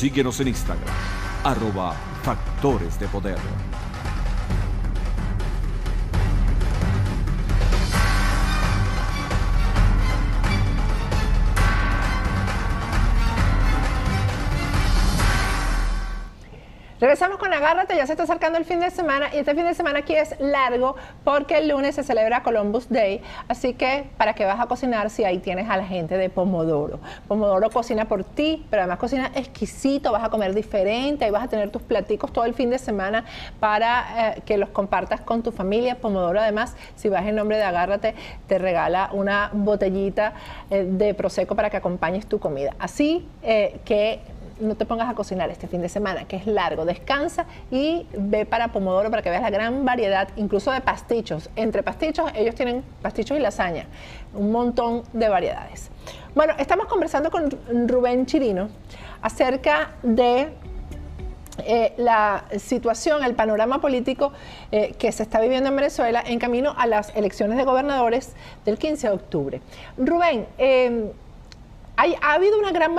Síguenos en Instagram, @Factores de Poder. Regresamos con Agárrate, ya se está acercando el fin de semana y este fin de semana aquí es largo porque el lunes se celebra Columbus Day, así que ¿para qué vas a cocinar si ahí tienes a la gente de Pomodoro? Pomodoro cocina por ti, pero además cocina exquisito, vas a comer diferente, ahí vas a tener tus platicos todo el fin de semana para que los compartas con tu familia. Pomodoro además, si vas en nombre de Agárrate, te regala una botellita de Prosecco para que acompañes tu comida. Así que no te pongas a cocinar este fin de semana, que es largo. Descansa y ve para Pomodoro para que veas la gran variedad, incluso de pastichos. Entre pastichos, ellos tienen pastichos y lasaña. Un montón de variedades. Bueno, estamos conversando con Rubén Chirino acerca de la situación, el panorama político que se está viviendo en Venezuela en camino a las elecciones de gobernadores del 15 de octubre. Rubén, ha habido un gran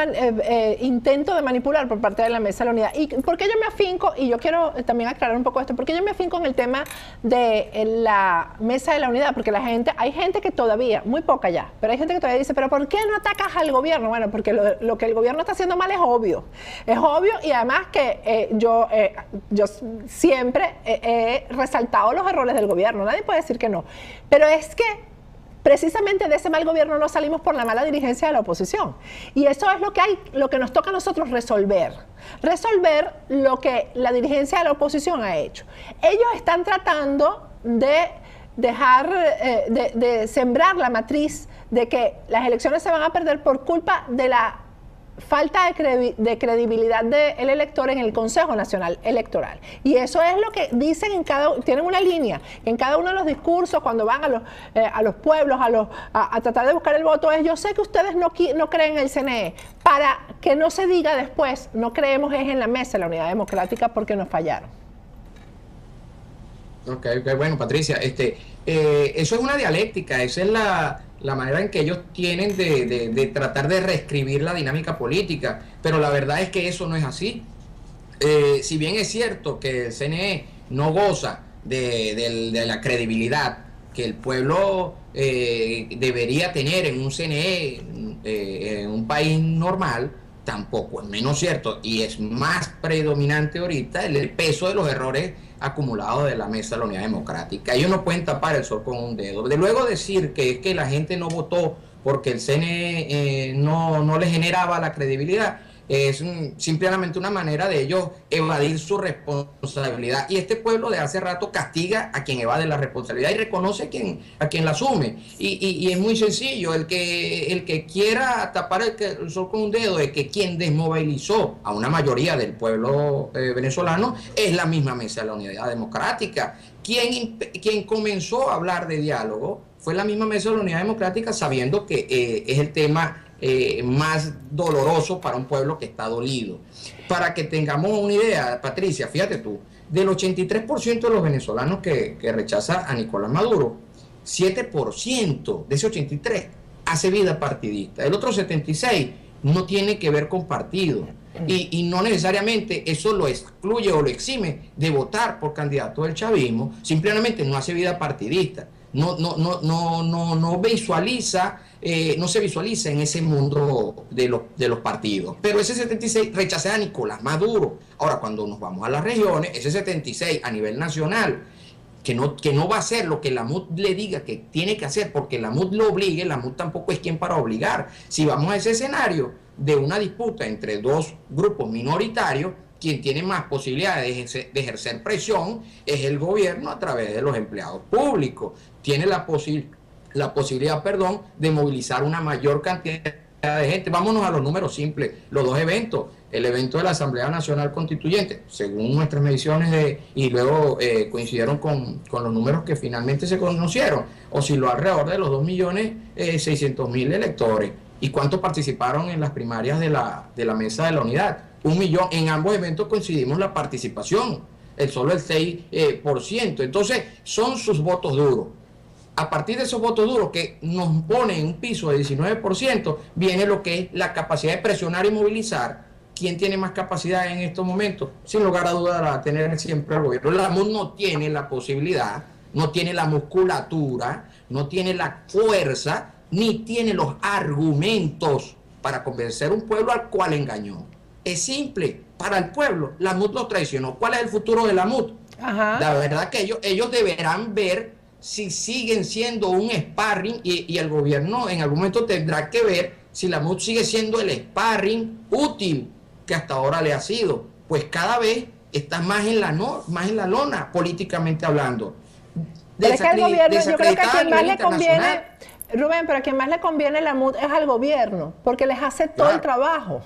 intento de manipular por parte de la Mesa de la Unidad. ¿Y por qué yo me afinco? Y yo quiero también aclarar un poco esto. ¿Por qué yo me afinco en el tema de la Mesa de la Unidad? Porque hay gente que todavía, muy poca ya, pero hay gente que todavía dice, ¿pero por qué no atacas al gobierno? Bueno, porque lo que el gobierno está haciendo mal es obvio. Es obvio y además que yo siempre he resaltado los errores del gobierno. Nadie puede decir que no. Pero es que precisamente de ese mal gobierno no salimos por la mala dirigencia de la oposición. Y eso es lo que nos toca a nosotros resolver. Resolver lo que la dirigencia de la oposición ha hecho. Ellos están tratando de de sembrar la matriz de que las elecciones se van a perder por culpa de la falta de credibilidad del elector en el Consejo Nacional Electoral. Y eso es lo que dicen tienen una línea, en cada uno de los discursos, cuando van a los pueblos, a tratar de buscar el voto, es: yo sé que ustedes no creen en el CNE, para que no se diga después, no creemos es en la Mesa de la Unidad Democrática porque nos fallaron. Ok, bueno, Patricia, eso es una dialéctica, esa es la manera en que ellos tienen de tratar de reescribir la dinámica política, pero la verdad es que eso no es así. Si bien es cierto que el CNE no goza de la credibilidad que el pueblo debería tener en un CNE, en un país normal, tampoco es menos cierto, y es más predominante ahorita el peso de los errores acumulados de la Mesa de la Unidad Democrática. Ellos no pueden tapar el sol con un dedo. De luego decir que es que la gente no votó porque el CNE no le generaba la credibilidad, es simplemente una manera de ellos evadir su responsabilidad. Y este pueblo de hace rato castiga a quien evade la responsabilidad y reconoce a quien la asume. Y es muy sencillo, el que quiera tapar el sol con un dedo es que quien desmovilizó a una mayoría del pueblo venezolano es la misma Mesa de la Unidad Democrática. Quien comenzó a hablar de diálogo fue la misma Mesa de la Unidad Democrática, sabiendo que es el tema más doloroso para un pueblo que está dolido. Para que tengamos una idea, Patricia, fíjate tú, del 83% de los venezolanos que rechaza a Nicolás Maduro, 7% de ese 83% hace vida partidista. El otro 76% no tiene que ver con partido. Y no necesariamente eso lo excluye o lo exime de votar por candidato del chavismo, simplemente no hace vida partidista. No visualiza, no se visualiza en ese mundo de los partidos. Pero ese 76 rechaza a Nicolás Maduro. Ahora, cuando nos vamos a las regiones, ese 76 a nivel nacional, que no va a hacer lo que la MUD le diga que tiene que hacer, porque la MUD lo obligue, la MUD tampoco es quien para obligar. Si vamos a ese escenario de una disputa entre dos grupos minoritarios, quien tiene más posibilidades de ejercer presión es el gobierno a través de los empleados públicos. Tiene la posibilidad, de movilizar una mayor cantidad de gente. Vámonos a los números simples, los dos eventos. El evento de la Asamblea Nacional Constituyente, según nuestras mediciones, y luego coincidieron con los números que finalmente se conocieron, osciló alrededor de los 2.600.000 electores. ¿Y cuántos participaron en las primarias de la Mesa de la Unidad? 1 millón. En ambos eventos coincidimos la participación, solo el 6%. Entonces, son sus votos duros. A partir de esos votos duros que nos ponen un piso de 19%, viene lo que es la capacidad de presionar y movilizar ¿quién tiene más capacidad en estos momentos? Sin lugar a dudas la va a tener siempre el gobierno. La MUD no tiene la posibilidad, no tiene la musculatura, no tiene la fuerza, ni tiene los argumentos para convencer a un pueblo al cual engañó. Es simple, para el pueblo, la MUD lo traicionó. ¿Cuál es el futuro de la MUD? Ajá. La verdad que ellos deberán ver si siguen siendo un sparring y el gobierno en algún momento tendrá que ver si la MUD sigue siendo el sparring útil que hasta ahora le ha sido. Pues cada vez está más en la lona, políticamente hablando. Pero es que el gobierno, yo creo que a quien más le conviene, Rubén, pero a quien más le conviene la MUD es al gobierno, porque les hace todo el trabajo.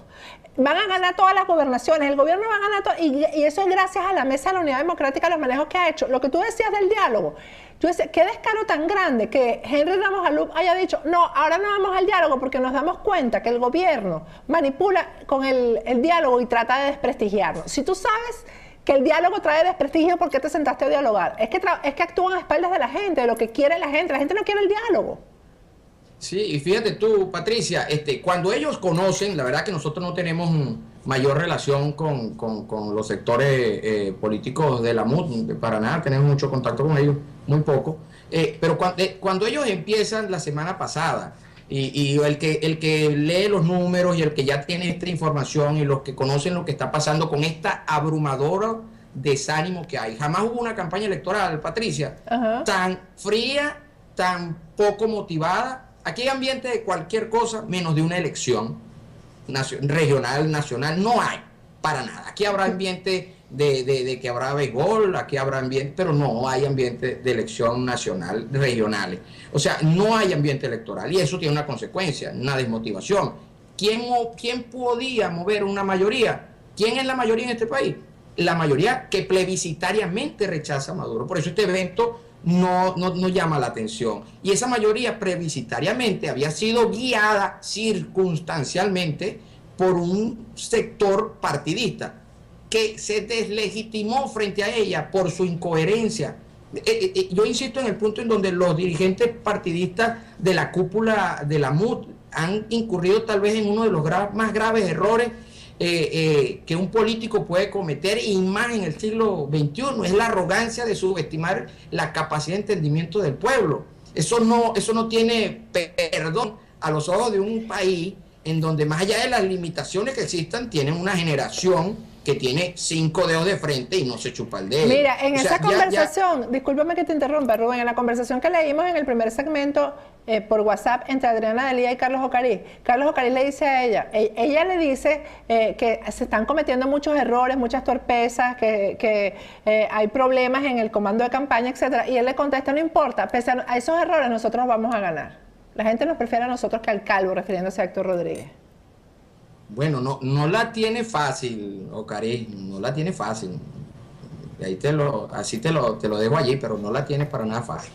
Van a ganar todas las gobernaciones, el gobierno va a ganar todo, y eso es gracias a la Mesa de la Unidad Democrática, los manejos que ha hecho. Lo que tú decías del diálogo, yo decía, qué descaro tan grande que Henry Ramos Alup haya dicho, no, ahora no vamos al diálogo porque nos damos cuenta que el gobierno manipula con el diálogo y trata de desprestigiarlo. Si tú sabes que el diálogo trae desprestigio, ¿por qué te sentaste a dialogar? Es que actúan a espaldas de la gente, de lo que quiere la gente no quiere el diálogo. Sí, y fíjate tú, Patricia, cuando ellos conocen, la verdad que nosotros no tenemos mayor relación con los sectores políticos de la MUD, para nada, tenemos mucho contacto con ellos, muy poco, pero cuando ellos empiezan la semana pasada, y el que lee los números y el que ya tiene esta información y los que conocen lo que está pasando con esta abrumadora desánimo que hay, jamás hubo una campaña electoral, Patricia, tan fría, tan poco motivada. Aquí hay ambiente de cualquier cosa menos de una elección regional, nacional, no hay para nada. Aquí habrá ambiente de que habrá béisbol, aquí habrá ambiente, pero no hay ambiente de elección nacional, regionales. O sea, no hay ambiente electoral y eso tiene una consecuencia, una desmotivación. ¿Quién podía mover una mayoría? ¿Quién es la mayoría en este país? La mayoría que plebiscitariamente rechaza a Maduro. Por eso este evento no llama la atención. Y esa mayoría plebiscitariamente había sido guiada circunstancialmente por un sector partidista que se deslegitimó frente a ella por su incoherencia. Yo insisto en el punto en donde los dirigentes partidistas de la cúpula de la MUD han incurrido tal vez en uno de los más graves errores que un político puede cometer, y más en el siglo XXI, es la arrogancia de subestimar la capacidad de entendimiento del pueblo. Eso no tiene perdón a los ojos de un país en donde, más allá de las limitaciones que existan, tienen una generación que tiene 5 dedos de frente y no se chupa el dedo. Mira, en esa conversación, discúlpame que te interrumpa, Rubén, en la conversación que leímos en el primer segmento por WhatsApp entre Adriana Delía y Carlos Ocariz le dice a ella le dice que se están cometiendo muchos errores, muchas torpezas, que hay problemas en el comando de campaña, etcétera, y él le contesta, no importa, pese a esos errores nosotros vamos a ganar. La gente nos prefiere a nosotros que al calvo, refiriéndose a Héctor Rodríguez. Bueno, no la tiene fácil, Ocariz, no la tiene fácil. Ahí te lo dejo allí, pero no la tiene para nada fácil.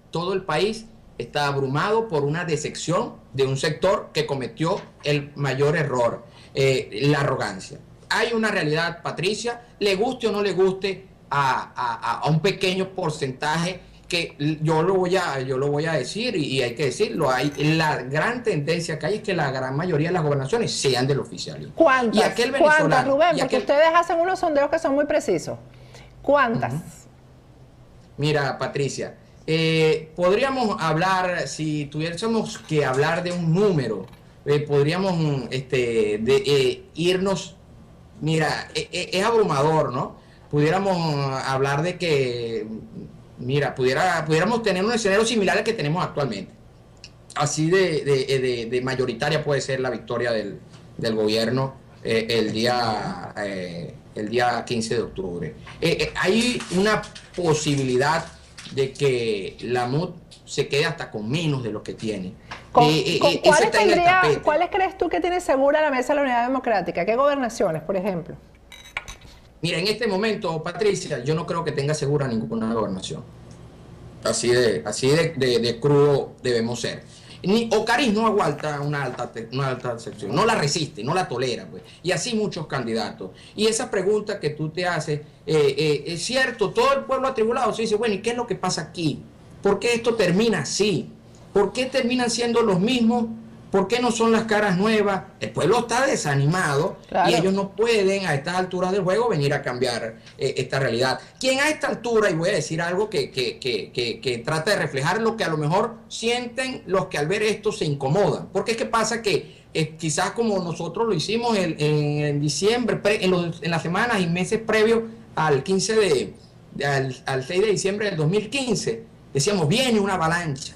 Todo el país está abrumado por una decepción de un sector que cometió el mayor error, la arrogancia. Hay una realidad, Patricia, le guste o no le guste a un pequeño porcentaje, que yo lo voy a decir y hay que decirlo, la gran tendencia que hay es que la gran mayoría de las gobernaciones sean del oficialismo. ¿Cuántas, Rubén? Porque ustedes hacen unos sondeos que son muy precisos. ¿Cuántas? Mira, Patricia, podríamos hablar, si tuviésemos que hablar de un número, podríamos irnos, mira, es abrumador, ¿no? Pudiéramos hablar de que, mira, pudiéramos tener un escenario similar al que tenemos actualmente. Así de mayoritaria puede ser la victoria del gobierno el día 15 de octubre. Hay una posibilidad de que la MUD se quede hasta con menos de lo que tiene. ¿Cuáles crees tú que tiene segura la Mesa de la Unidad Democrática? ¿Qué gobernaciones, por ejemplo? Mira, en este momento, Patricia, yo no creo que tenga segura ninguna gobernación. Así de crudo debemos ser. Ocariz no aguanta una alta sección, no la resiste, no la tolera, pues. Y así muchos candidatos. Y esa pregunta que tú te haces, es cierto, todo el pueblo atribulado se dice, bueno, ¿y qué es lo que pasa aquí? ¿Por qué esto termina así? ¿Por qué terminan siendo los mismos ¿Por qué no son las caras nuevas? El pueblo está desanimado, claro, y ellos no pueden a estas alturas del juego venir a cambiar esta realidad. Quien a esta altura, y voy a decir algo que trata de reflejar lo que a lo mejor sienten los que al ver esto se incomodan. Porque es que pasa que quizás como nosotros lo hicimos en diciembre, en las semanas y meses previos al 15 al 6 de diciembre del 2015, decíamos, viene una avalancha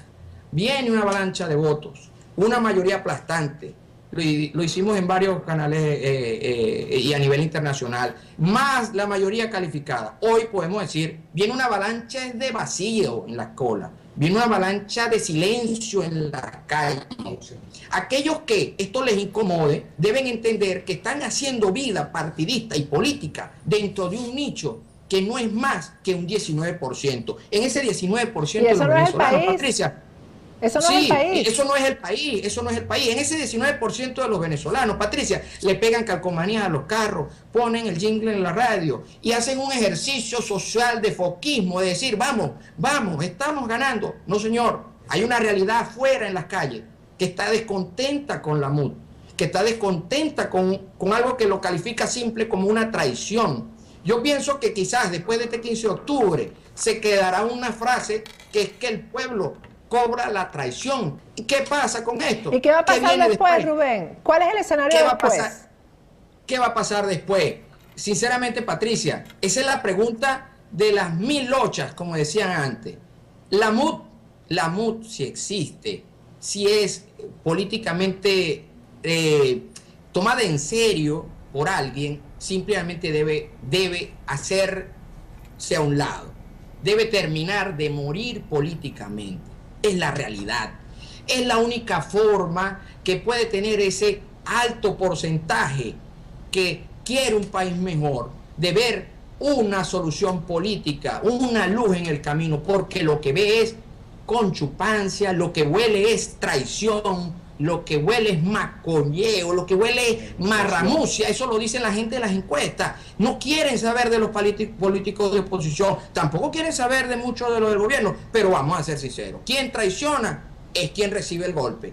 de votos, una mayoría aplastante. Lo hicimos en varios canales y a nivel internacional, más la mayoría calificada. Hoy podemos decir, viene una avalancha de vacío en la cola, viene una avalancha de silencio en la calle. Aquellos que esto les incomode deben entender que están haciendo vida partidista y política dentro de un nicho que no es más que un 19%. En ese 19% de los venezolanos, Patricia, eso no es el país. Eso no es el país. En ese 19% de los venezolanos, Patricia, le pegan calcomanías a los carros, ponen el jingle en la radio y hacen un ejercicio social de foquismo, de decir, vamos, estamos ganando. No, señor, hay una realidad afuera en las calles que está descontenta con la MUD, que está descontenta con algo que lo califica simple como una traición. Yo pienso que quizás después de este 15 de octubre se quedará una frase que es que el pueblo cobra la traición. ¿Y qué pasa con esto? ¿Y qué va a pasar después, Rubén? ¿Cuál es el escenario después? ¿Qué va a pasar después? Sinceramente, Patricia, esa es la pregunta de las 1000 lochas, como decían antes. La MUD si existe, si es políticamente tomada en serio por alguien, simplemente debe hacerse a un lado, debe terminar de morir políticamente. Es la realidad, es la única forma que puede tener ese alto porcentaje que quiere un país mejor, de ver una solución política, una luz en el camino, porque lo que ve es conchupancia, lo que huele es traición, lo que huele es macolleo, lo que huele es marramucia. Eso lo dicen la gente de las encuestas. No quieren saber de los políticos de oposición, tampoco quieren saber de muchos de los del gobierno, pero vamos a ser sinceros, quien traiciona es quien recibe el golpe.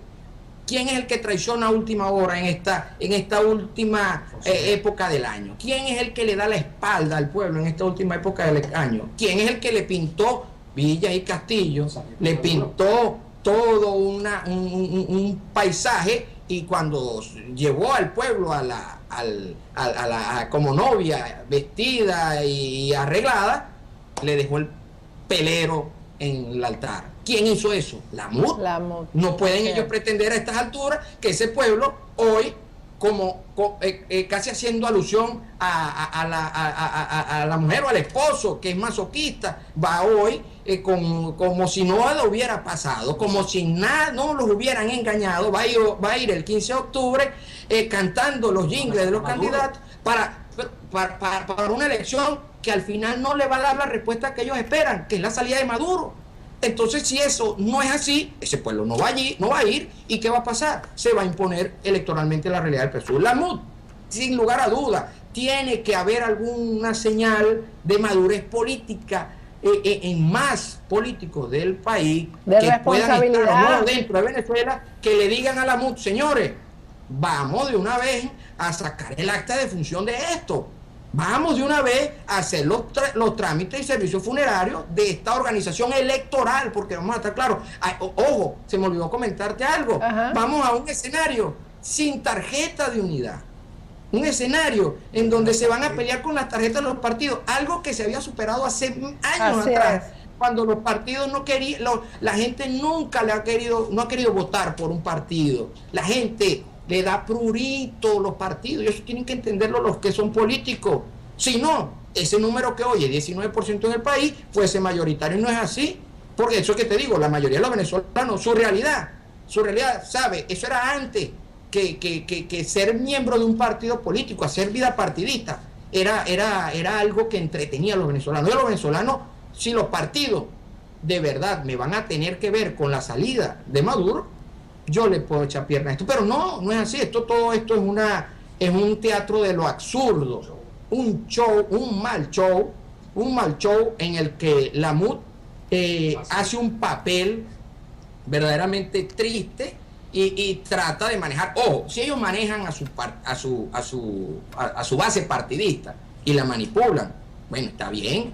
¿Quién es el que traiciona a última hora en esta última época del año? ¿Quién es el que le da la espalda al pueblo en esta última época del año? ¿Quién es el que le pintó villas y castillos, le pintó todo un paisaje, y cuando llevó al pueblo como novia vestida y arreglada, le dejó el pelero en el altar? ¿Quién hizo eso? La MUD. No pueden ellos pretender a estas alturas que ese pueblo hoy, casi haciendo alusión a la mujer o al esposo que es masoquista, va hoy como si nada hubiera pasado, como si nada, no los hubieran engañado, va a ir el 15 de octubre cantando los jingles de los candidatos para una elección que al final no le va a dar la respuesta que ellos esperan, que es la salida de Maduro. Entonces, si eso no es así, ese pueblo no va a ir, ¿y qué va a pasar? Se va a imponer electoralmente la realidad del PSUV. La MUD, sin lugar a duda, tiene que haber alguna señal de madurez política en más políticos del país que puedan estar dentro de Venezuela, que le digan a la MUD, señores, vamos de una vez a sacar el acta de función de esto. Vamos de una vez a hacer los trámites y servicios funerarios de esta organización electoral, porque vamos a estar claros. Ojo, se me olvidó comentarte algo. Ajá. Vamos a un escenario sin tarjeta de unidad. Un escenario en donde se van a pelear con las tarjetas de los partidos, algo que se había superado hace años atrás, cuando los partidos no querían, la gente nunca no ha querido votar por un partido. La gente le da prurito los partidos, y eso tienen que entenderlo los que son políticos. Si no, ese número que hoy es 19% en el país, fuese mayoritario, y no es así. Porque eso que te digo, la mayoría de los venezolanos, su realidad, sabe, eso era antes que ser miembro de un partido político, hacer vida partidista, era algo que entretenía a los venezolanos. Y a los venezolanos, si los partidos de verdad me van a tener que ver con la salida de Maduro, yo le puedo echar pierna a esto, pero no es así. Todo esto es un teatro de lo absurdo, un mal show en el que la MUD hace un papel verdaderamente triste y trata de manejar. Ojo, si ellos manejan a su base partidista y la manipulan, bueno, está bien.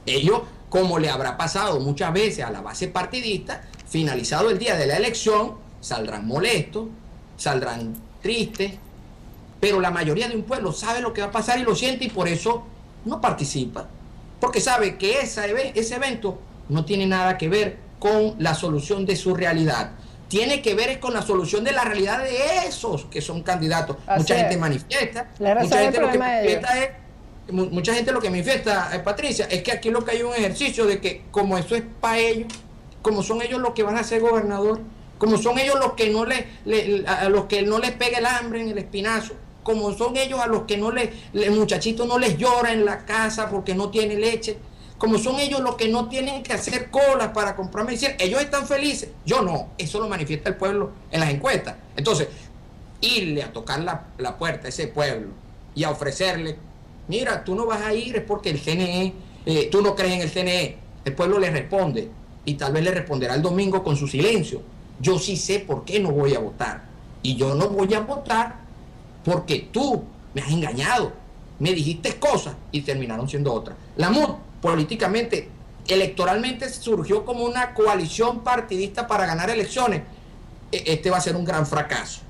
Ellos, como le habrá pasado muchas veces a la base partidista, finalizado el día de la elección, saldrán molestos, saldrán tristes, pero la mayoría de un pueblo sabe lo que va a pasar y lo siente, y por eso no participa, porque sabe que ese evento no tiene nada que ver con la solución de su realidad. Tiene que ver con la solución de la realidad de esos que son candidatos. Mucha gente manifiesta, mucha gente lo que manifiesta, Patricia, es que aquí lo que hay un ejercicio de que como eso es para ellos, como son ellos los que van a ser gobernador, como son ellos los que a los que no les pega el hambre en el espinazo, como son ellos a los que el muchachito no les llora en la casa porque no tiene leche, como son ellos los que no tienen que hacer colas para comprar medicina, ellos están felices, yo no. Eso lo manifiesta el pueblo en las encuestas. Entonces, irle a tocar la puerta a ese pueblo y a ofrecerle, mira, tú no vas a ir, es porque el CNE, tú no crees en el CNE, el pueblo le responde, y tal vez le responderá el domingo con su silencio. Yo sí sé por qué no voy a votar, y yo no voy a votar porque tú me has engañado, me dijiste cosas y terminaron siendo otras. La MUD políticamente, electoralmente surgió como una coalición partidista para ganar elecciones. Este va a ser un gran fracaso,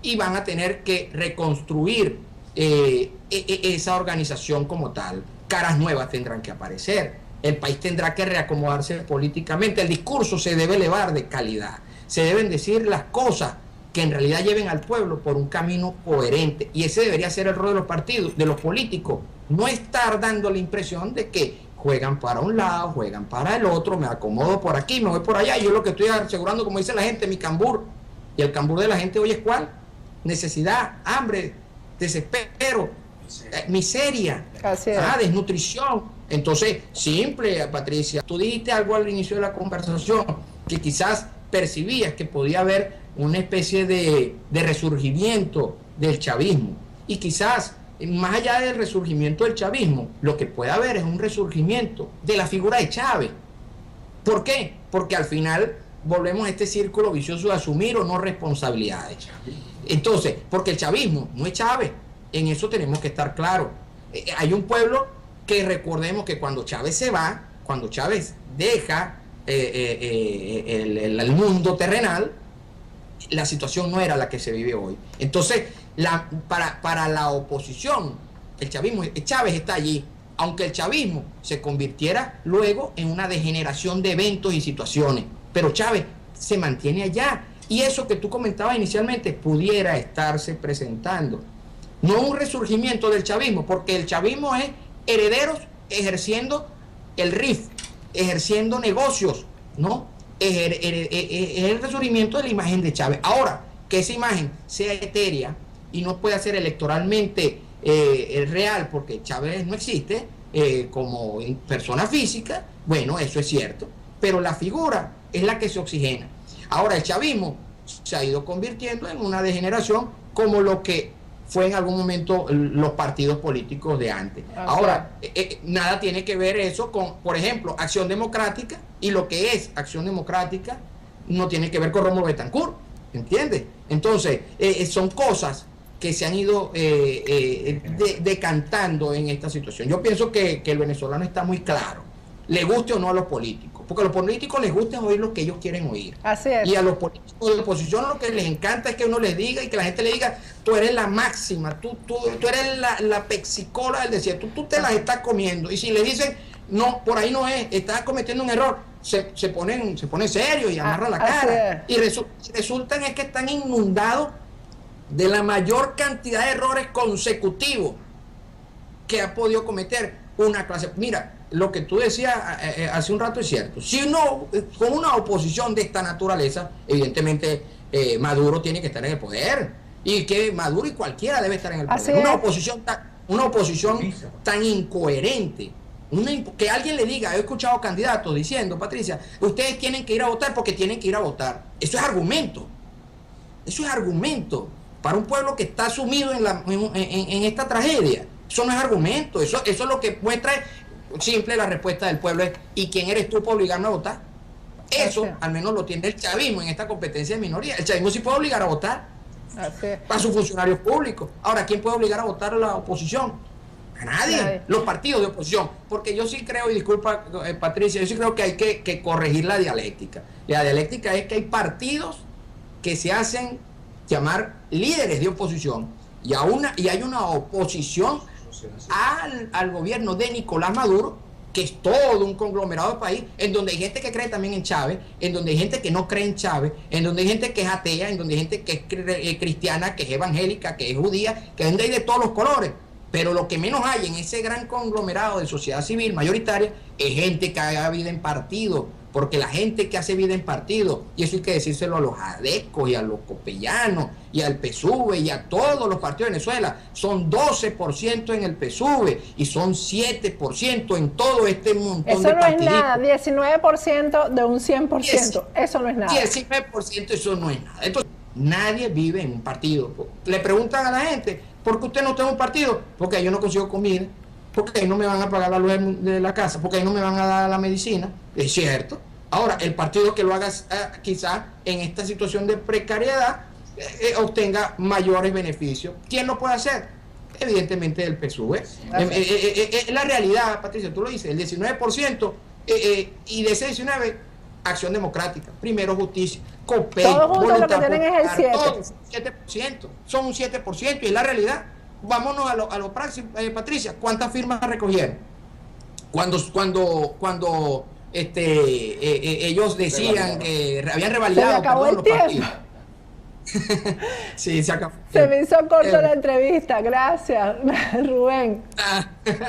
y van a tener que reconstruir esa organización como tal. Caras nuevas tendrán que aparecer, el país tendrá que reacomodarse políticamente, el discurso se debe elevar de calidad, se deben decir las cosas que en realidad lleven al pueblo por un camino coherente, y ese debería ser el rol de los partidos, de los políticos, no estar dando la impresión de que juegan para un lado, juegan para el otro, me acomodo por aquí, me voy por allá, y yo lo que estoy asegurando, como dice la gente, mi cambur, y el cambur de la gente hoy es ¿cuál? Necesidad, hambre, desespero, miseria, desnutrición. Entonces, simple, Patricia, tú dijiste algo al inicio de la conversación, que quizás percibías que podía haber una especie de resurgimiento del chavismo, y quizás más allá del resurgimiento del chavismo, lo que puede haber es un resurgimiento de la figura de Chávez. ¿Por qué? Porque al final volvemos a este círculo vicioso de asumir o no responsabilidades. Entonces, porque el chavismo no es Chávez, en eso tenemos que estar claros. Hay un pueblo que recordemos que cuando Chávez se va, cuando Chávez deja el mundo terrenal, la situación no era la que se vive hoy. Entonces, para la oposición, Chávez está allí, aunque el chavismo se convirtiera luego en una degeneración de eventos y situaciones, pero Chávez se mantiene allá, y eso que tú comentabas inicialmente pudiera estarse presentando. No un resurgimiento del chavismo, porque el chavismo es herederos ejerciendo el RIF, ejerciendo negocios, ¿no? Es el resurgimiento de la imagen de Chávez. Ahora, que esa imagen sea etérea y no pueda ser electoralmente real, porque Chávez no existe como persona física, bueno, eso es cierto, pero la figura es la que se oxigena. Ahora, el chavismo se ha ido convirtiendo en una degeneración como lo que fue en algún momento los partidos políticos de antes. Ahora, nada tiene que ver eso con, por ejemplo, Acción Democrática, y lo que es Acción Democrática no tiene que ver con Rómulo Betancourt, ¿entiendes? Entonces, son cosas que se han ido decantando en esta situación. Yo pienso que el venezolano está muy claro, le guste o no a los políticos, porque a los políticos les gusta oír lo que ellos quieren oír. Así es. Y a los políticos de la oposición lo que les encanta es que uno les diga y que la gente le diga, tú eres la máxima, tú eres la pexicola del desierto, tú te las estás comiendo. Y si le dicen, no, por ahí no es, estás cometiendo un error, se pone serio y amarra la cara. Y resultan es que están inundados de la mayor cantidad de errores consecutivos que ha podido cometer una clase. Mira, lo que tú decías hace un rato es cierto. Si uno, con una oposición de esta naturaleza, evidentemente Maduro tiene que estar en el poder, y que Maduro y cualquiera debe estar en el poder. Una oposición tan incoherente, que alguien le diga, he escuchado candidatos diciendo, Patricia, ustedes tienen que ir a votar porque tienen que ir a votar. Eso es argumento. Eso es argumento para un pueblo que está sumido en esta tragedia. Eso no es argumento. Eso es lo que muestra simple. La respuesta del pueblo es, ¿y quién eres tú para obligarme a votar? Eso al menos lo tiene el chavismo en esta competencia de minoría. El chavismo sí puede obligar a votar a sus funcionarios públicos. Ahora, ¿quién puede obligar a votar a la oposición? A nadie. Los partidos de oposición. Porque yo sí creo, y disculpa Patricia, yo sí creo que hay que corregir la dialéctica. La dialéctica es que hay partidos que se hacen llamar líderes de oposición y hay una oposición al gobierno de Nicolás Maduro, que es todo un conglomerado de país, en donde hay gente que cree también en Chávez, en donde hay gente que no cree en Chávez, en donde hay gente que es atea, en donde hay gente que es cristiana, que es evangélica, que es judía, que hay de todos los colores. Pero lo que menos hay en ese gran conglomerado de sociedad civil mayoritaria es gente que haga vida en partido, porque la gente que hace vida en partido, y eso hay que decírselo a los adecos y a los copellanos y al PSUV y a todos los partidos de Venezuela, son 12% en el PSUV y son 7% en todo este montón de partidos. Eso no es nada, 19% de un 100%, eso no es nada. 19% eso no es nada. Entonces, nadie vive en un partido. Le preguntan a la gente, ¿por qué usted no tiene un partido? Porque ahí yo no consigo comida, porque ahí no me van a pagar la luz de la casa, porque ahí no me van a dar la medicina. Es cierto. Ahora, el partido que lo haga quizás en esta situación de precariedad obtenga mayores beneficios. ¿Quién lo puede hacer? Evidentemente el PSUV. La realidad, Patricia, tú lo dices, el 19%, y de ese 19%, Acción Democrática, Primero Justicia, COPEI, todos juntos lo que tienen es el 7%. Todos, 7%, son un 7%, y es la realidad. Vámonos a lo práctico, Patricia, ¿cuántas firmas recogieron? Cuando ellos decían que habían revalidado. Se me acabó el tiempo. Sí, se acabó. Se me hizo corto la entrevista, gracias, Rubén.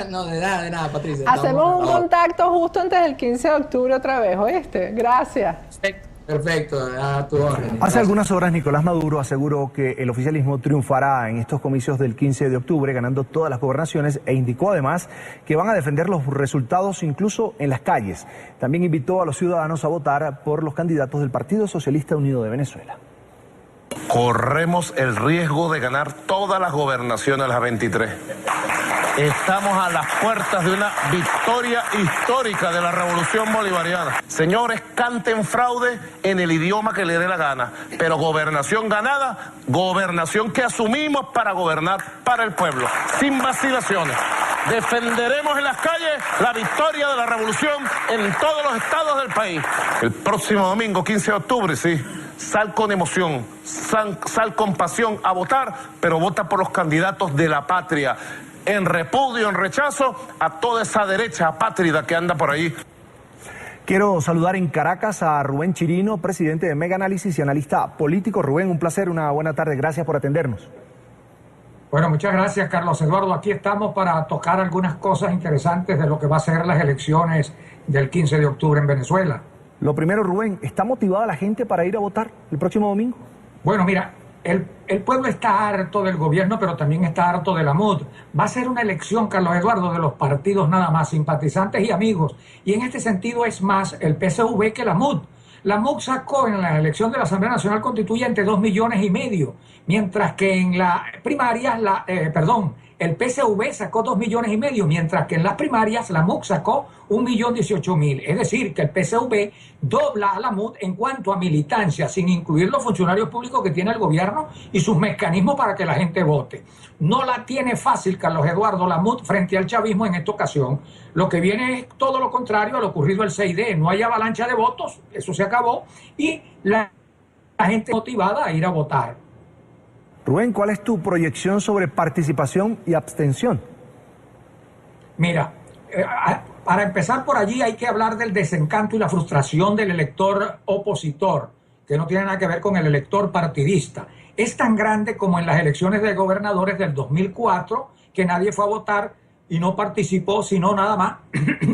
No, de nada, Patricia. Hacemos un contacto justo antes del 15 de octubre otra vez, ¿oíste? Gracias. Perfecto, a tu orden. Hace algunas horas Nicolás Maduro aseguró que el oficialismo triunfará en estos comicios del 15 de octubre, ganando todas las gobernaciones, e indicó además que van a defender los resultados incluso en las calles. También invitó a los ciudadanos a votar por los candidatos del Partido Socialista Unido de Venezuela. Corremos el riesgo de ganar todas las gobernaciones, las 23. Estamos a las puertas de una victoria histórica de la revolución bolivariana. Señores, canten fraude en el idioma que le dé la gana, pero gobernación ganada, gobernación que asumimos para gobernar para el pueblo, sin vacilaciones. Defenderemos en las calles la victoria de la revolución en todos los estados del país. El próximo domingo, 15 de octubre, sí. Sal con emoción, sal con pasión a votar, pero vota por los candidatos de la patria, en repudio, en rechazo a toda esa derecha apátrida que anda por ahí. Quiero saludar en Caracas a Rubén Chirino, presidente de Mega Análisis y analista político. Rubén, un placer, una buena tarde, gracias por atendernos. Bueno, muchas gracias, Carlos Eduardo. Aquí estamos para tocar algunas cosas interesantes de lo que va a ser las elecciones del 15 de octubre en Venezuela. Lo primero, Rubén, ¿está motivada la gente para ir a votar el próximo domingo? Bueno, mira, el pueblo está harto del gobierno, pero también está harto de la MUD. Va a ser una elección, Carlos Eduardo, de los partidos nada más, simpatizantes y amigos. Y en este sentido es más el PSUV que la MUD. La MUD sacó en la elección de la Asamblea Nacional Constituyente 2,5 millones, mientras que en las primarias, el PSUV sacó 2,5 millones, mientras que en las primarias la MUD sacó 1,018,000. Es decir, que el PSUV dobla a la MUD en cuanto a militancia, sin incluir los funcionarios públicos que tiene el gobierno y sus mecanismos para que la gente vote. No la tiene fácil, Carlos Eduardo, la MUD frente al chavismo en esta ocasión. Lo que viene es todo lo contrario a lo ocurrido el 6D. No hay avalancha de votos, eso se acabó, y la gente motivada a ir a votar. Rubén, ¿cuál es tu proyección sobre participación y abstención? Mira, para empezar por allí hay que hablar del desencanto y la frustración del elector opositor, que no tiene nada que ver con el elector partidista. Es tan grande como en las elecciones de gobernadores del 2004, que nadie fue a votar y no participó, sino nada más,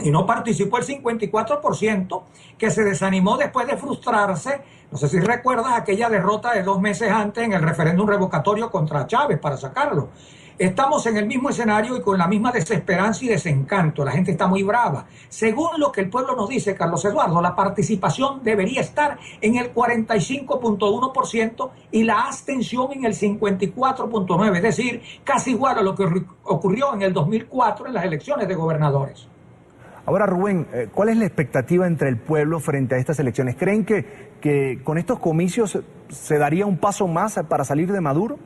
y no participó el 54%, que se desanimó después de frustrarse. No sé si recuerdas aquella derrota de 2 meses antes en el referéndum revocatorio contra Chávez para sacarlo. Estamos en el mismo escenario y con la misma desesperanza y desencanto. La gente está muy brava. Según lo que el pueblo nos dice, Carlos Eduardo, la participación debería estar en el 45,1% y la abstención en el 54,9%. Es decir, casi igual a lo que ocurrió en el 2004 en las elecciones de gobernadores. Ahora, Rubén, ¿cuál es la expectativa entre el pueblo frente a estas elecciones? ¿Creen que con estos comicios se daría un paso más para salir de Maduro?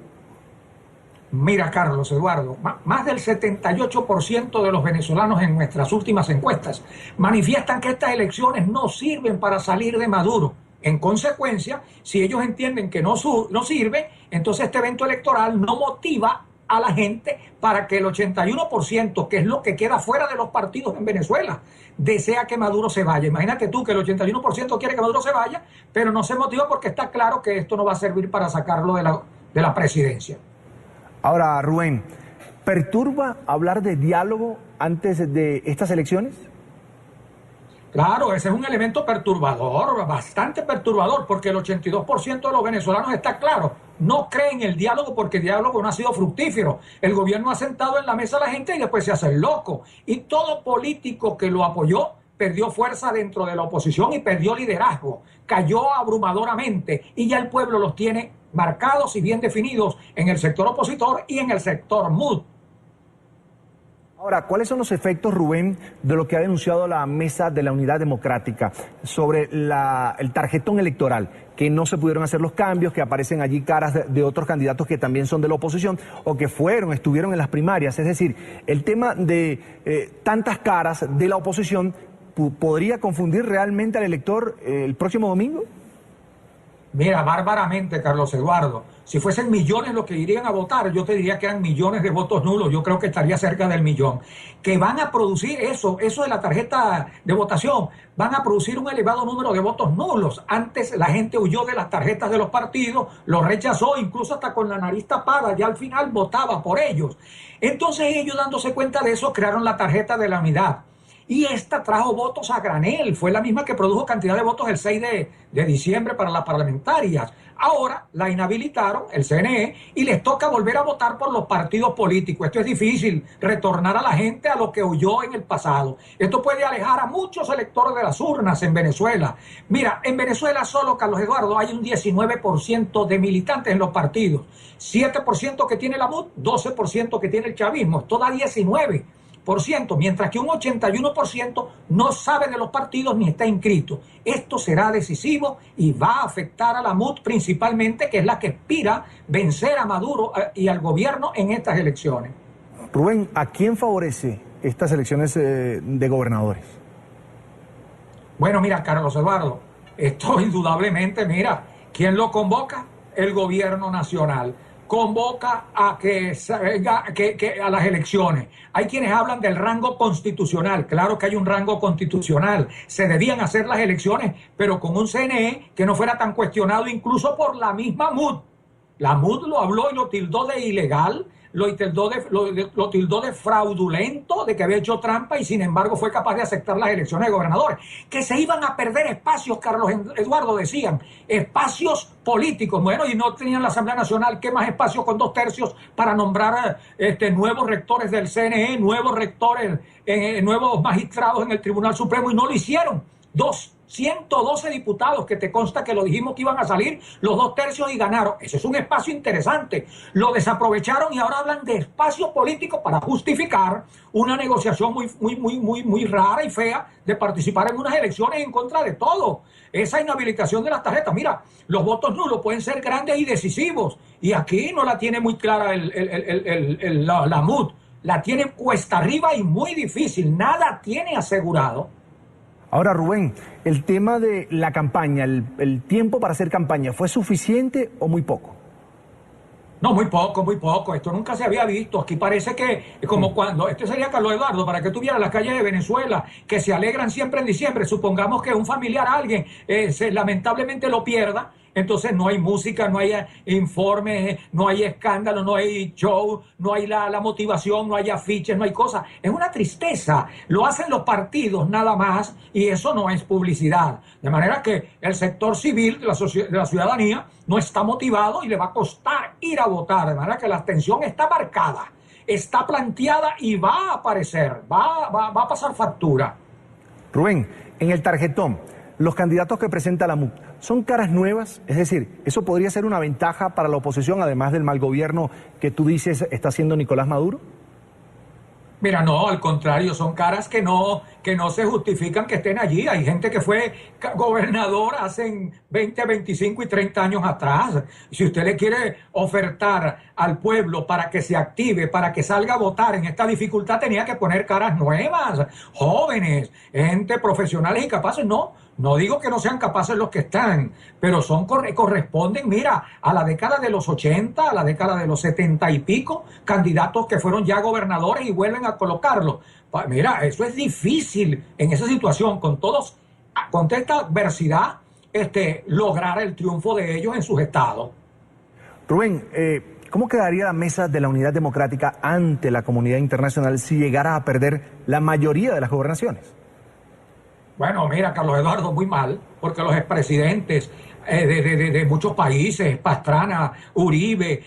Mira, Carlos Eduardo, más del 78% de los venezolanos en nuestras últimas encuestas manifiestan que estas elecciones no sirven para salir de Maduro. En consecuencia, si ellos entienden que no sirve, entonces este evento electoral no motiva a la gente para que el 81%, que es lo que queda fuera de los partidos en Venezuela, desea que Maduro se vaya. Imagínate tú que el 81% quiere que Maduro se vaya, pero no se motiva porque está claro que esto no va a servir para sacarlo de la presidencia. Ahora, Rubén, ¿perturba hablar de diálogo antes de estas elecciones? Claro, ese es un elemento perturbador, bastante perturbador, porque el 82% de los venezolanos, está claro, no creen en el diálogo porque el diálogo no ha sido fructífero. El gobierno ha sentado en la mesa a la gente y después se hace el loco. Y todo político que lo apoyó perdió fuerza dentro de la oposición y perdió liderazgo. Cayó abrumadoramente y ya el pueblo los tiene marcados y bien definidos en el sector opositor y en el sector MUD. Ahora, ¿cuáles son los efectos, Rubén, de lo que ha denunciado la Mesa de la Unidad Democrática sobre el tarjetón electoral? Que no se pudieron hacer los cambios, que aparecen allí caras de otros candidatos que también son de la oposición o que estuvieron en las primarias. Es decir, el tema de tantas caras de la oposición podría confundir realmente al elector el próximo domingo. Mira, bárbaramente, Carlos Eduardo, si fuesen millones los que irían a votar, yo te diría que eran millones de votos nulos, yo creo que estaría cerca del millón, que van a producir eso de la tarjeta de votación, van a producir un elevado número de votos nulos. Antes la gente huyó de las tarjetas de los partidos, los rechazó, incluso hasta con la nariz tapada, ya al final votaba por ellos. Entonces ellos, dándose cuenta de eso, crearon la tarjeta de la unidad. Y esta trajo votos a granel, fue la misma que produjo cantidad de votos el 6 de diciembre para las parlamentarias. Ahora la inhabilitaron, el CNE, y les toca volver a votar por los partidos políticos. Esto es difícil, retornar a la gente a lo que huyó en el pasado. Esto puede alejar a muchos electores de las urnas en Venezuela. Mira, en Venezuela solo, Carlos Eduardo, hay un 19% de militantes en los partidos. 7% que tiene la MUD, 12% que tiene el chavismo. Esto da 19%. Mientras que un 81% no sabe de los partidos ni está inscrito. Esto será decisivo y va a afectar a la MUD principalmente, que es la que aspira vencer a Maduro y al gobierno en estas elecciones. Rubén, ¿a quién favorece estas elecciones de gobernadores? Bueno, mira, Carlos Eduardo, esto indudablemente, mira, ¿quién lo convoca? El gobierno nacional. Convoca a que venga a las elecciones. Hay quienes hablan del rango constitucional. Claro que hay un rango constitucional. Se debían hacer las elecciones, pero con un CNE que no fuera tan cuestionado incluso por la misma MUD. La MUD lo habló y lo tildó de ilegal, lo tildó de fraudulento, de que había hecho trampa, y sin embargo fue capaz de aceptar las elecciones de gobernadores. Que se iban a perder espacios, Carlos Eduardo, decían, espacios políticos. Bueno, y no tenían la Asamblea Nacional, ¿qué más espacios con 2/3 para nombrar nuevos rectores del CNE, nuevos rectores, nuevos magistrados en el Tribunal Supremo? Y no lo hicieron. 112 diputados, que te consta que lo dijimos que iban a salir los 2/3 y ganaron. Ese es un espacio interesante. Lo desaprovecharon y ahora hablan de espacio político para justificar una negociación muy rara y fea de participar en unas elecciones en contra de todo. Esa inhabilitación de las tarjetas. Mira, los votos nulos pueden ser grandes y decisivos. Y aquí no la tiene muy clara la MUD. La tiene cuesta arriba y muy difícil. Nada tiene asegurado. Ahora, Rubén, el tema de la campaña, el tiempo para hacer campaña, ¿fue suficiente o muy poco? No, muy poco, muy poco. Esto nunca se había visto. Aquí parece que, como cuando, este sería Carlos Eduardo, para que tú vieras las calles de Venezuela, que se alegran siempre en diciembre. Supongamos que un familiar, alguien, lamentablemente lo pierda. Entonces no hay música, no hay informes, no hay escándalo, no hay show, no hay la motivación, no hay afiches, no hay cosas. Es una tristeza. Lo hacen los partidos nada más y eso no es publicidad. De manera que el sector civil de la ciudadanía no está motivado y le va a costar ir a votar. De manera que la abstención está marcada, está planteada y va a aparecer, va a pasar factura. Rubén, en el tarjetón, los candidatos que presenta la MUD, ¿son caras nuevas? Es decir, ¿eso podría ser una ventaja para la oposición, además del mal gobierno que tú dices está haciendo Nicolás Maduro? Mira, no, al contrario, son caras que no que no se justifican que estén allí. Hay gente que fue gobernador hace 20, 25 y 30 años atrás. Si usted le quiere ofertar al pueblo para que se active, para que salga a votar en esta dificultad, tenía que poner caras nuevas, jóvenes, gente profesionales y capaces. No digo que no sean capaces los que están, pero corresponden, mira, a la década de los 80, a la década de los 70 y pico, candidatos que fueron ya gobernadores y vuelven a colocarlos. Mira, eso es difícil en esa situación, con esta adversidad, lograr el triunfo de ellos en sus estados. Rubén, ¿cómo quedaría la mesa de la Unidad Democrática ante la comunidad internacional si llegara a perder la mayoría de las gobernaciones? Bueno, mira, Carlos Eduardo, muy mal, porque los expresidentes de muchos países, Pastrana, Uribe,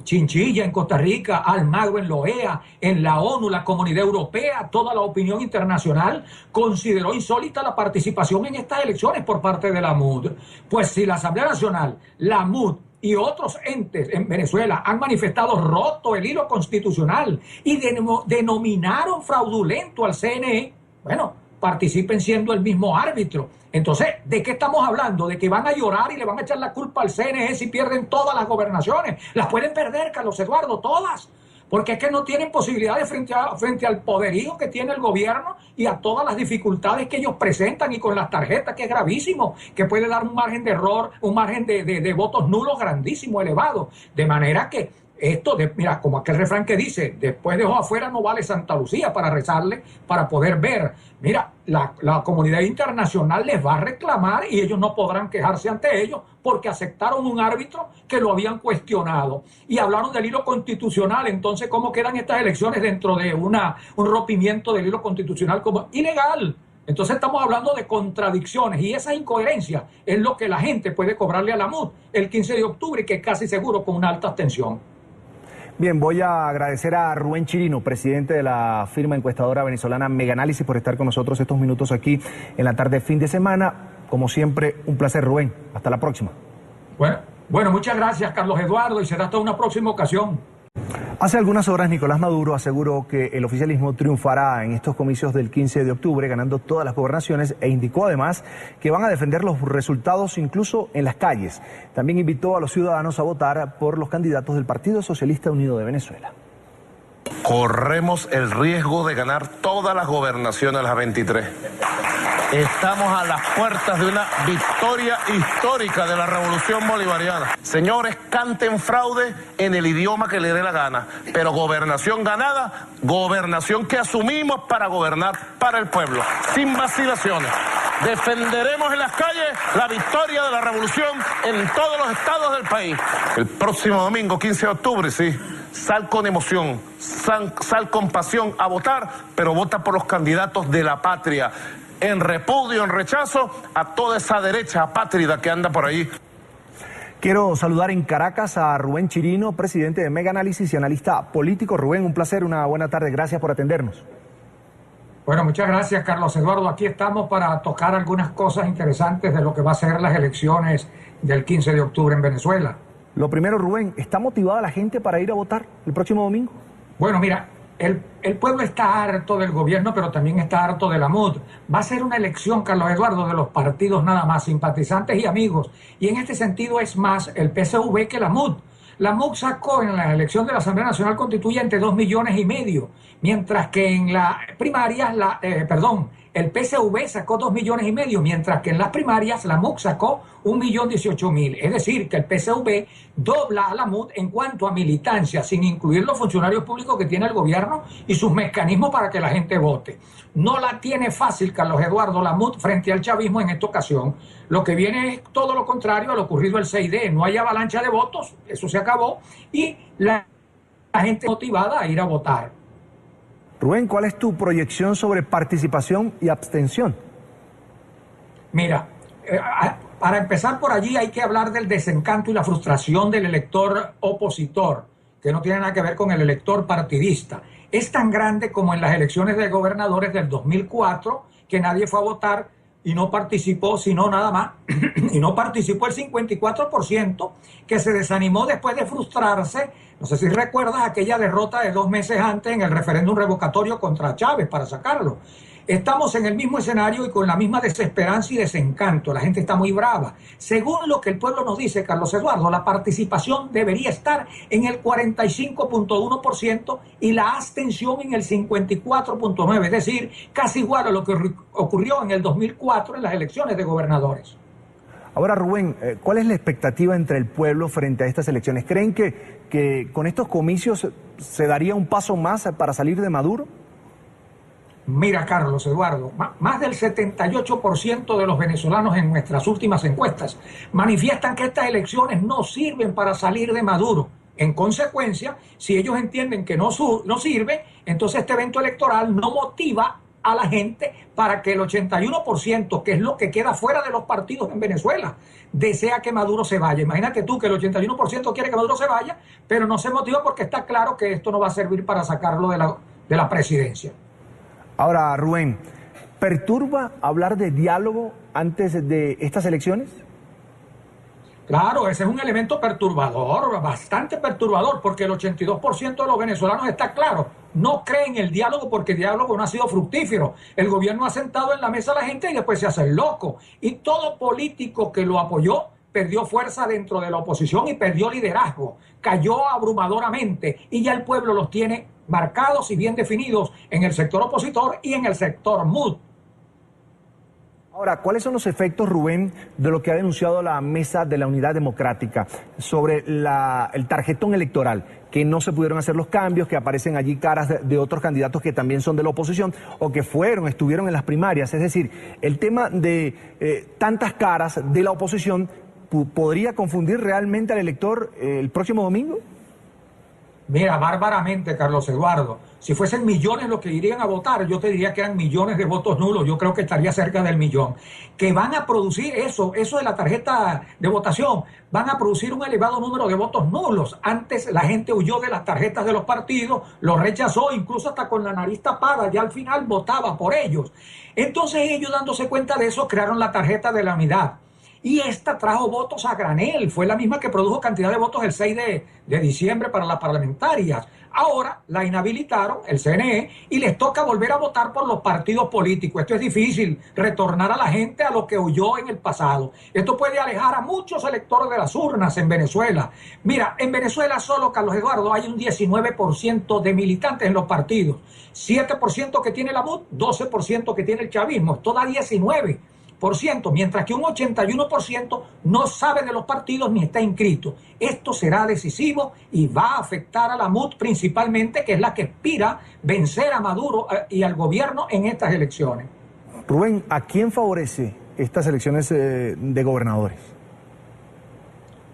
Chinchilla en Costa Rica, Almagro en la OEA, en la ONU, la Comunidad Europea, toda la opinión internacional consideró insólita la participación en estas elecciones por parte de la MUD. Pues si la Asamblea Nacional, la MUD y otros entes en Venezuela han manifestado roto el hilo constitucional y denominaron fraudulento al CNE, bueno, participen siendo el mismo árbitro. Entonces, ¿de qué estamos hablando? ¿De que van a llorar y le van a echar la culpa al CNE si pierden todas las gobernaciones? Las pueden perder, Carlos Eduardo, todas. Porque es que no tienen posibilidades frente al poderío que tiene el gobierno y a todas las dificultades que ellos presentan y con las tarjetas, que es gravísimo, que puede dar un margen de error, un margen de votos nulos grandísimo, elevado. De manera que mira, como aquel refrán que dice, después de ojos afuera no vale Santa Lucía, para rezarle, para poder ver. Mira, la comunidad internacional les va a reclamar y ellos no podrán quejarse ante ellos porque aceptaron un árbitro que lo habían cuestionado. Y hablaron del hilo constitucional. Entonces, ¿cómo quedan estas elecciones dentro de un rompimiento del hilo constitucional como ilegal? Entonces estamos hablando de contradicciones y esa incoherencia es lo que la gente puede cobrarle a la MUD el 15 de octubre, que es casi seguro con una alta abstención. Bien, voy a agradecer a Rubén Chirino, presidente de la firma encuestadora venezolana Meganálisis, por estar con nosotros estos minutos aquí en la tarde fin de semana. Como siempre, un placer, Rubén. Hasta la próxima. Bueno, muchas gracias, Carlos Eduardo, y será hasta una próxima ocasión. Hace algunas horas Nicolás Maduro aseguró que el oficialismo triunfará en estos comicios del 15 de octubre, ganando todas las gobernaciones, e indicó además que van a defender los resultados incluso en las calles. También invitó a los ciudadanos a votar por los candidatos del Partido Socialista Unido de Venezuela. Corremos el riesgo de ganar todas las gobernaciones, las 23. Estamos a las puertas de una victoria histórica de la revolución bolivariana. Señores, canten fraude en el idioma que les dé la gana, pero gobernación ganada, gobernación que asumimos para gobernar para el pueblo, sin vacilaciones. Defenderemos en las calles la victoria de la revolución en todos los estados del país. El próximo domingo, 15 de octubre, sí. Sal con emoción, sal con pasión a votar, pero vota por los candidatos de la patria, en repudio, en rechazo a toda esa derecha apátrida que anda por ahí. Quiero saludar en Caracas a Rubén Chirino, presidente de Meganálisis y analista político. Rubén, un placer, una buena tarde, gracias por atendernos. Bueno, muchas gracias, Carlos Eduardo. Aquí estamos para tocar algunas cosas interesantes de lo que va a ser las elecciones del 15 de octubre en Venezuela. Lo primero, Rubén, ¿está motivada la gente para ir a votar el próximo domingo? Bueno, mira, el pueblo está harto del gobierno, pero también está harto de la MUD. Va a ser una elección, Carlos Eduardo, de los partidos nada más, simpatizantes y amigos. Y en este sentido es más el PSV que la MUD. La MUD sacó en la elección de la Asamblea Nacional Constituyente 2,5 millones, mientras que en las primarias, el PSV sacó 2,5 millones, mientras que en las primarias la MUD sacó 1.018.000. Es decir, que el PSV dobla a la MUD en cuanto a militancia, sin incluir los funcionarios públicos que tiene el gobierno y sus mecanismos para que la gente vote. No la tiene fácil, Carlos Eduardo, la MUD frente al chavismo en esta ocasión. Lo que viene es todo lo contrario a lo ocurrido el 6D. No hay avalancha de votos, eso se acabó, y la gente motivada a ir a votar. Rubén, ¿cuál es tu proyección sobre participación y abstención? Mira, para empezar por allí hay que hablar del desencanto y la frustración del elector opositor, que no tiene nada que ver con el elector partidista. Es tan grande como en las elecciones de gobernadores del 2004, que nadie fue a votar y no participó, sino nada más, y no participó el 54%, que se desanimó después de frustrarse. No sé si recuerdas aquella derrota de 2 meses antes en el referéndum revocatorio contra Chávez para sacarlo. Estamos en el mismo escenario y con la misma desesperanza y desencanto. La gente está muy brava. Según lo que el pueblo nos dice, Carlos Eduardo, la participación debería estar en el 45.1% y la abstención en el 54.9%, es decir, casi igual a lo que ocurrió en el 2004 en las elecciones de gobernadores. Ahora, Rubén, ¿cuál es la expectativa entre el pueblo frente a estas elecciones? ¿Creen que con estos comicios se daría un paso más para salir de Maduro? Mira, Carlos Eduardo, más del 78% de los venezolanos en nuestras últimas encuestas manifiestan que estas elecciones no sirven para salir de Maduro. En consecuencia, si ellos entienden que no sirve, entonces este evento electoral no motiva a la gente para que el 81%, que es lo que queda fuera de los partidos en Venezuela, desea que Maduro se vaya. Imagínate tú que el 81% quiere que Maduro se vaya, pero no se motiva porque está claro que esto no va a servir para sacarlo de la presidencia. Ahora, Rubén, ¿perturba hablar de diálogo antes de estas elecciones? Claro, ese es un elemento perturbador, bastante perturbador, porque el 82% de los venezolanos, está claro, no creen en el diálogo porque el diálogo no ha sido fructífero. El gobierno ha sentado en la mesa a la gente y después se hace el loco. Y todo político que lo apoyó perdió fuerza dentro de la oposición y perdió liderazgo. Cayó abrumadoramente y ya el pueblo los tiene marcados y bien definidos en el sector opositor y en el sector MUD. Ahora, ¿cuáles son los efectos, Rubén, de lo que ha denunciado la Mesa de la Unidad Democrática sobre el tarjetón electoral? Que no se pudieron hacer los cambios, que aparecen allí caras de otros candidatos que también son de la oposición o que estuvieron en las primarias. Es decir, el tema de tantas caras de la oposición podría confundir realmente al elector el próximo domingo. Mira, bárbaramente, Carlos Eduardo, si fuesen millones los que irían a votar, yo te diría que eran millones de votos nulos, yo creo que estaría cerca del millón, que van a producir eso de la tarjeta de votación, van a producir un elevado número de votos nulos. Antes la gente huyó de las tarjetas de los partidos, los rechazó, incluso hasta con la nariz tapada, ya al final votaba por ellos. Entonces ellos, dándose cuenta de eso, crearon la tarjeta de la unidad. Y esta trajo votos a granel, fue la misma que produjo cantidad de votos el 6 de diciembre para las parlamentarias. Ahora la inhabilitaron, el CNE, y les toca volver a votar por los partidos políticos. Esto es difícil, retornar a la gente a lo que huyó en el pasado. Esto puede alejar a muchos electores de las urnas en Venezuela. Mira, en Venezuela solo, Carlos Eduardo, hay un 19% de militantes en los partidos. 7% que tiene la MUD, 12% que tiene el chavismo. Esto da 19%. Mientras que un 81% no sabe de los partidos ni está inscrito. Esto será decisivo y va a afectar a la MUD principalmente, que es la que aspira a vencer a Maduro y al gobierno en estas elecciones. Rubén, ¿a quién favorece estas elecciones de gobernadores?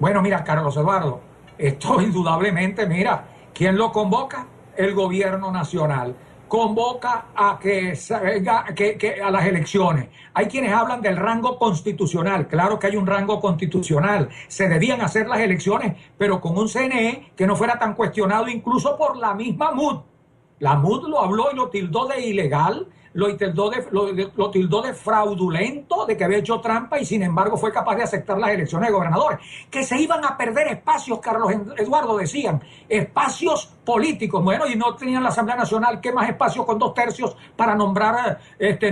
Bueno, mira, Carlos Eduardo, esto indudablemente, mira, ¿quién lo convoca? El gobierno nacional. Convoca a a las elecciones. Hay quienes hablan del rango constitucional. Claro que hay un rango constitucional. Se debían hacer las elecciones, pero con un CNE que no fuera tan cuestionado incluso por la misma MUD. La MUD lo habló y lo tildó de ilegal, lo tildó de fraudulento, de que había hecho trampa y sin embargo fue capaz de aceptar las elecciones de gobernadores. Que se iban a perder espacios, Carlos Eduardo, decían, espacios políticos. Bueno, y no tenían la Asamblea Nacional, ¿qué más espacios con 2/3 para nombrar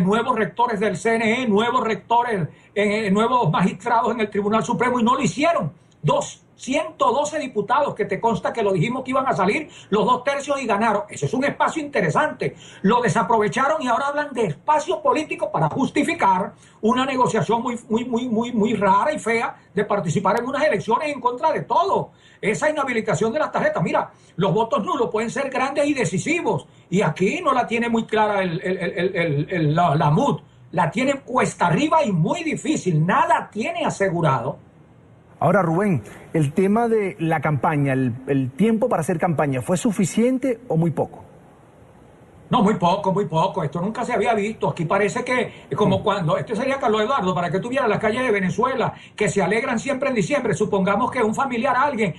nuevos rectores del CNE, nuevos rectores, nuevos magistrados en el Tribunal Supremo? Y no lo hicieron. 112 diputados, que te consta que lo dijimos que iban a salir los 2/3 y ganaron. Ese es un espacio interesante. Lo desaprovecharon y ahora hablan de espacio político para justificar una negociación muy rara y fea de participar en unas elecciones en contra de todo. Esa inhabilitación de las tarjetas. Mira, los votos nulos pueden ser grandes y decisivos. Y aquí no la tiene muy clara la MUD. La tiene cuesta arriba y muy difícil. Nada tiene asegurado. Ahora, Rubén, el tema de la campaña, el tiempo para hacer campaña, ¿fue suficiente o muy poco? No, muy poco. Esto nunca se había visto. Aquí parece que, como cuando, este sería Carlos Eduardo, para que tú vieras las calles de Venezuela, que se alegran siempre en diciembre. Supongamos que un familiar, alguien,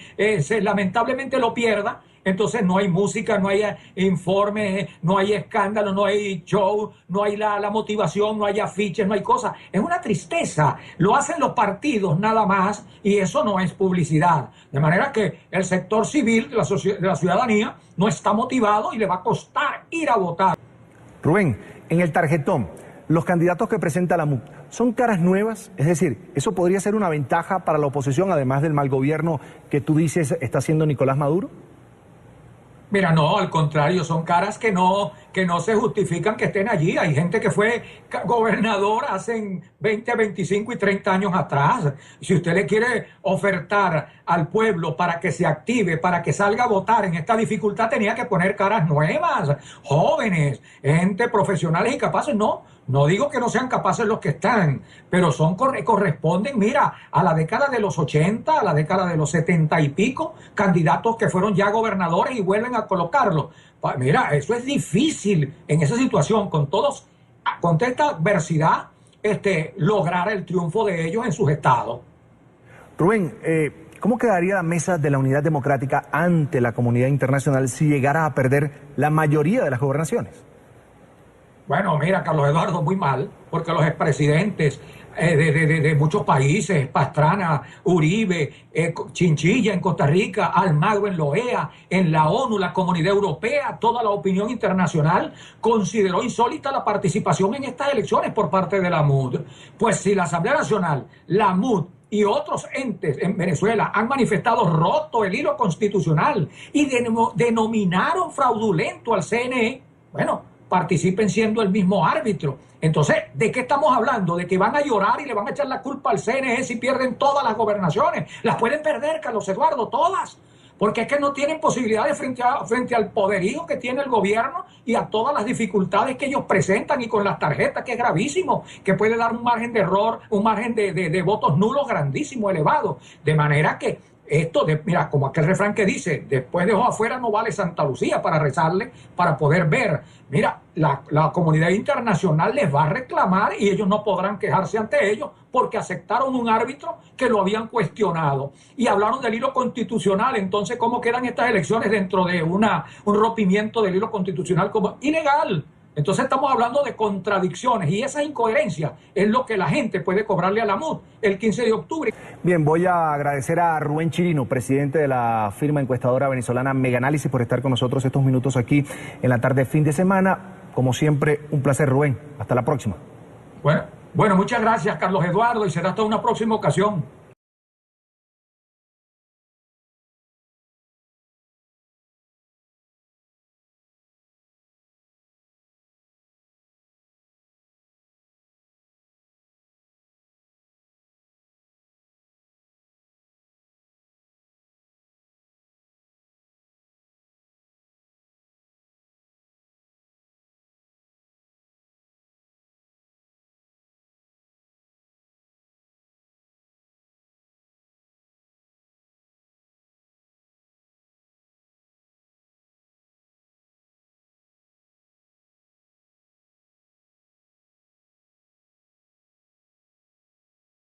lamentablemente lo pierda. Entonces no hay música, no hay informes, no hay escándalo, no hay show, no hay la motivación, no hay afiches, no hay cosas. Es una tristeza. Lo hacen los partidos nada más y eso no es publicidad. De manera que el sector civil de la ciudadanía no está motivado y le va a costar ir a votar. Rubén, En el tarjetón, los candidatos que presenta la MUD, ¿son caras nuevas? Es decir, ¿eso podría ser una ventaja para la oposición, además del mal gobierno que tú dices está haciendo Nicolás Maduro? Mira, no, al contrario, son caras que no se justifican que estén allí. Hay gente que fue gobernador hace 20, 25 y 30 años atrás. Si usted le quiere ofertar al pueblo para que se active, para que salga a votar en esta dificultad, tenía que poner caras nuevas, jóvenes, gente profesionales y capaces. No digo que no sean capaces los que están, pero corresponden, mira, a la década de los 80, a la década de los 70 y pico, candidatos que fueron ya gobernadores y vuelven a colocarlos. Mira, eso es difícil en esa situación, con esta adversidad, lograr el triunfo de ellos en sus estados. Rubén, ¿cómo quedaría la mesa de la Unidad Democrática ante la comunidad internacional si llegara a perder la mayoría de las gobernaciones? Bueno, mira, Carlos Eduardo, muy mal, porque los expresidentes de muchos países, Pastrana, Uribe, Chinchilla en Costa Rica, Almagro en la OEA, en la ONU, la Comunidad Europea, toda la opinión internacional consideró insólita la participación en estas elecciones por parte de la MUD. Pues si la Asamblea Nacional, la MUD y otros entes en Venezuela han manifestado roto el hilo constitucional y denominaron fraudulento al CNE, bueno, participen siendo el mismo árbitro. Entonces, ¿de qué estamos hablando? ¿De que van a llorar y le van a echar la culpa al CNE si pierden todas las gobernaciones? Las pueden perder, Carlos Eduardo, todas. Porque es que no tienen posibilidades frente al poderío que tiene el gobierno y a todas las dificultades que ellos presentan y con las tarjetas, que es gravísimo, que puede dar un margen de error, un margen de votos nulos grandísimo, elevado. De manera que mira, como aquel refrán que dice, después de ojo afuera no vale Santa Lucía, para rezarle, para poder ver. Mira, la comunidad internacional les va a reclamar y ellos no podrán quejarse ante ellos porque aceptaron un árbitro que lo habían cuestionado. Y hablaron del hilo constitucional. Entonces, ¿cómo quedan estas elecciones dentro de un rompimiento del hilo constitucional como ilegal? Entonces estamos hablando de contradicciones y esa incoherencia es lo que la gente puede cobrarle a la MUD el 15 de octubre. Bien, voy a agradecer a Rubén Chirino, presidente de la firma encuestadora venezolana Meganálisis, por estar con nosotros estos minutos aquí en la tarde fin de semana. Como siempre, un placer, Rubén. Hasta la próxima. Bueno, muchas gracias, Carlos Eduardo, y será hasta una próxima ocasión.